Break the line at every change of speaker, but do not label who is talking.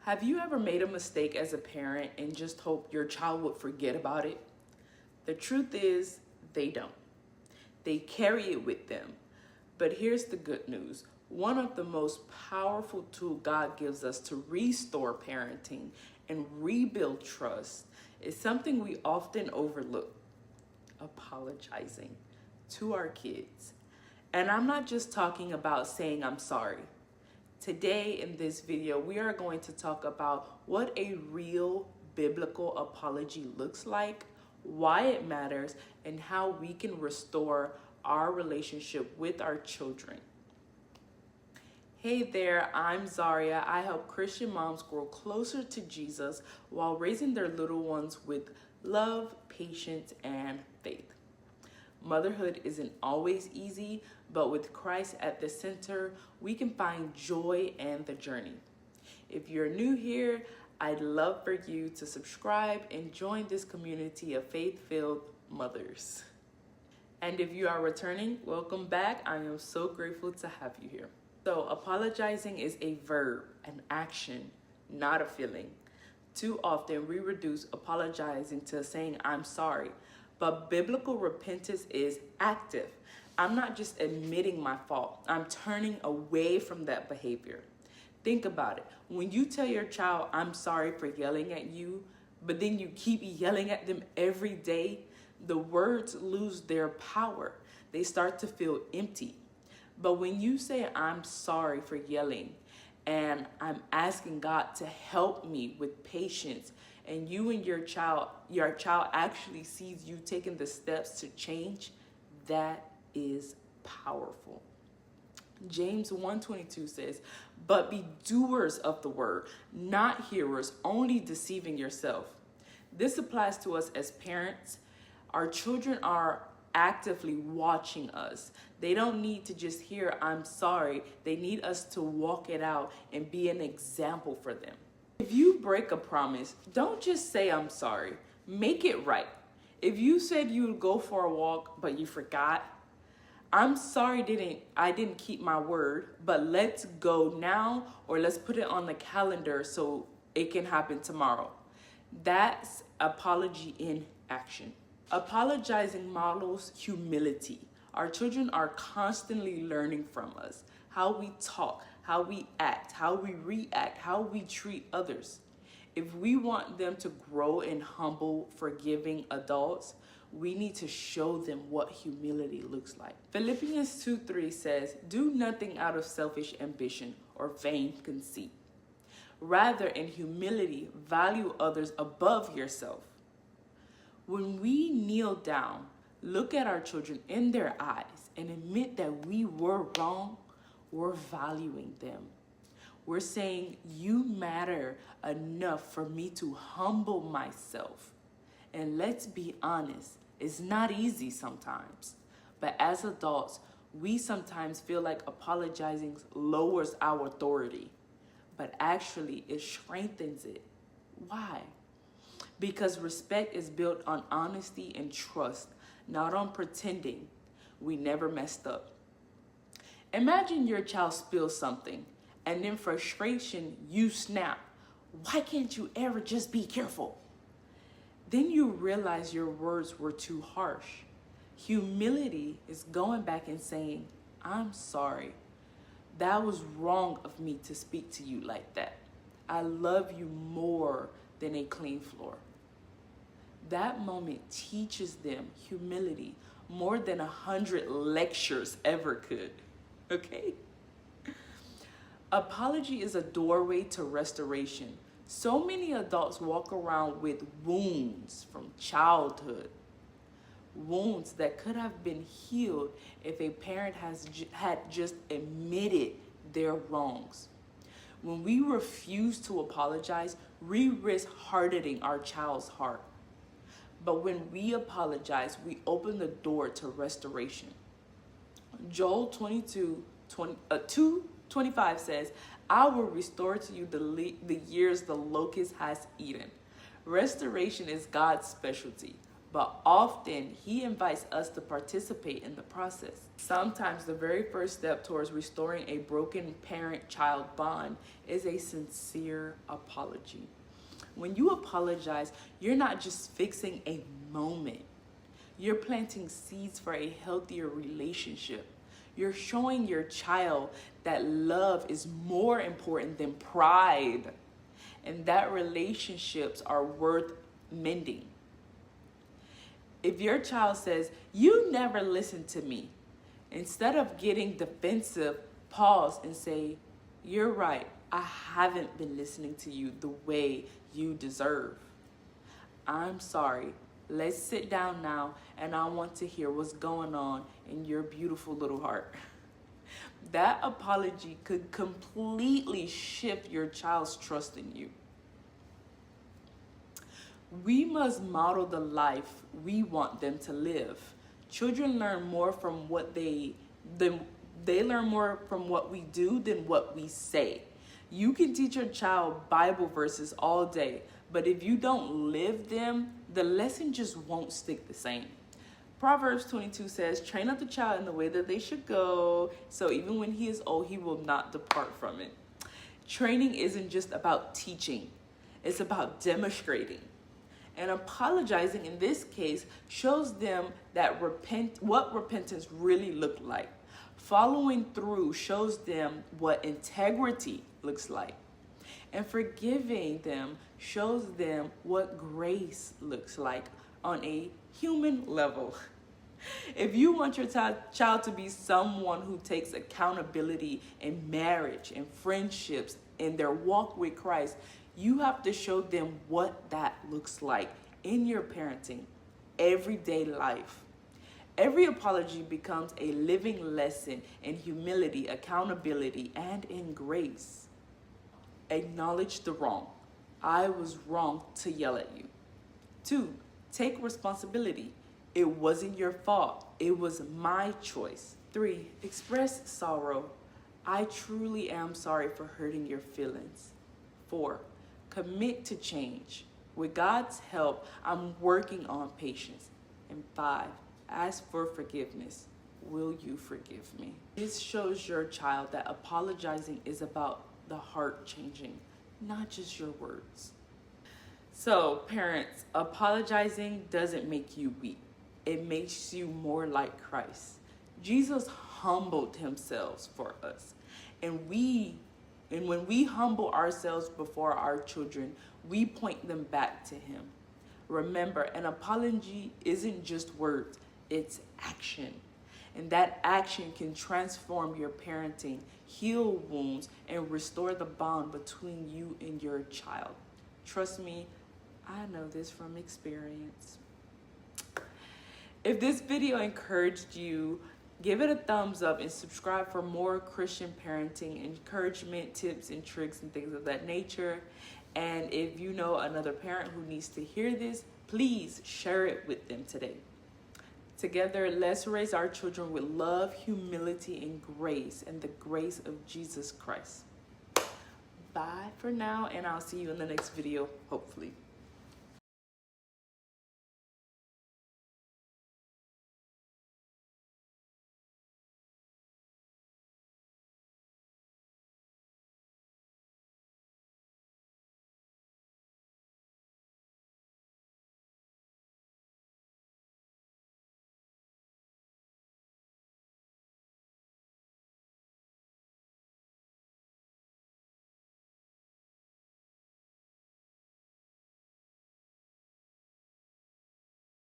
Have you ever made a mistake as a parent and just hoped your child would forget about it? The truth is, they don't. They carry it with them. But here's the good news. One of the most powerful tools God gives us to restore parenting and rebuild trust is something we often overlook: apologizing to our kids. And I'm not just talking about saying I'm sorry. Today in this video, we are going to talk about what a real biblical apology looks like, why it matters, and how we can restore our relationship with our children. Hey there, I'm Zaria. I help Christian moms grow closer to Jesus while raising their little ones with love, patience, and faith. Motherhood isn't always easy, but with Christ at the center, we can find joy in the journey. If you're new here, I'd love for you to subscribe and join this community of faith-filled mothers. And if you are returning, welcome back. I am so grateful to have you here. So apologizing is a verb, an action, not a feeling. Too often we reduce apologizing to saying I'm sorry, but biblical repentance is active. I'm not just admitting my fault. I'm turning away from that behavior. Think about it. When you tell your child, I'm sorry for yelling at you, but then you keep yelling at them every day, the words lose their power. They start to feel empty. But when you say, I'm sorry for yelling, and I'm asking God to help me with patience, and you and your child actually sees you taking the steps to change, that is powerful. James 1:22 says, but be doers of the word, not hearers, only deceiving yourself. This applies to us as parents. Our children are actively watching us. They don't need to just hear, I'm sorry. They need us to walk it out and be an example for them. If you break a promise, don't just say I'm sorry. Make it right. If you said you would go for a walk, but you forgot, I'm sorry I didn't keep my word, but let's go now, or let's put it on the calendar so it can happen tomorrow. That's apology in action. Apologizing models humility. Our children are constantly learning from us, how we talk, how we act, how we react, how we treat others. If we want them to grow in humble, forgiving adults, we need to show them what humility looks like. Philippians 2:3 says, do nothing out of selfish ambition or vain conceit. Rather, in humility, value others above yourself. When we kneel down, look at our children in their eyes, and admit that we were wrong, we're valuing them. We're saying, you matter enough for me to humble myself. And let's be honest, it's not easy sometimes. But as adults, we sometimes feel like apologizing lowers our authority. But actually, it strengthens it. Why? Because respect is built on honesty and trust, not on pretending we never messed up. Imagine your child spills something, and in frustration, you snap. Why can't you ever just be careful? Then you realize your words were too harsh. Humility is going back and saying, I'm sorry. That was wrong of me to speak to you like that. I love you more than a clean floor. That moment teaches them humility more than 100 lectures ever could. Okay? Apology is a doorway to restoration. So many adults walk around with wounds from childhood, wounds that could have been healed if a parent had just admitted their wrongs. When we refuse to apologize, we risk hardening our child's heart. But when we apologize, we open the door to restoration. Joel 2:25 says, I will restore to you the years the locust has eaten. Restoration is God's specialty. but often he invites us to participate in the process. Sometimes the very first step towards restoring a broken parent-child bond is a sincere apology. When you apologize, you're not just fixing a moment. You're planting seeds for a healthier relationship. You're showing your child that love is more important than pride, and that relationships are worth mending. If your child says, "You never listen to me," instead of getting defensive, pause and say, "You're right. I haven't been listening to you the way you deserve. I'm sorry. Let's sit down now, and I want to hear what's going on in your beautiful little heart." That apology could completely shift your child's trust in you. We must model the life we want them to live. Children learn more from what they learn more from what we do than what we say. You can teach your child Bible verses all day, but if you don't live them, the lesson just won't stick the same. Proverbs 22 says, "Train up the child in the way that they should go, so even when he is old, he will not depart from it." Training isn't just about teaching, it's about demonstrating. And apologizing in this case shows them that what repentance really looked like. Following through shows them what integrity looks like. And forgiving them shows them what grace looks like on a human level. If you want your child to be someone who takes accountability in marriage and friendships in their walk with Christ, you have to show them what that looks like in your parenting, everyday life. Every apology becomes a living lesson in humility, accountability, and in grace. Acknowledge the wrong. I was wrong to yell at you. 2, take responsibility. It wasn't your fault. It was my choice. 3, express sorrow. I truly am sorry for hurting your feelings. 4, commit to change. With God's help, I'm working on patience. And 5, ask for forgiveness. Will you forgive me? This shows your child that apologizing is about the heart changing, not just your words. So, parents, apologizing doesn't make you weak. It makes you more like Christ. Jesus humbled himself for us. And when we humble ourselves before our children, we point them back to him. Remember, an apology isn't just words, it's action. And that action can transform your parenting, heal wounds, and restore the bond between you and your child. Trust me, I know this from experience. If this video encouraged you, give it a thumbs up and subscribe for more Christian parenting encouragement, tips, and tricks and things of that nature. And if you know another parent who needs to hear this, please share it with them today. Together, let's raise our children with love, humility, and grace, and the grace of Jesus Christ. Bye for now, and I'll see you in the next video, hopefully.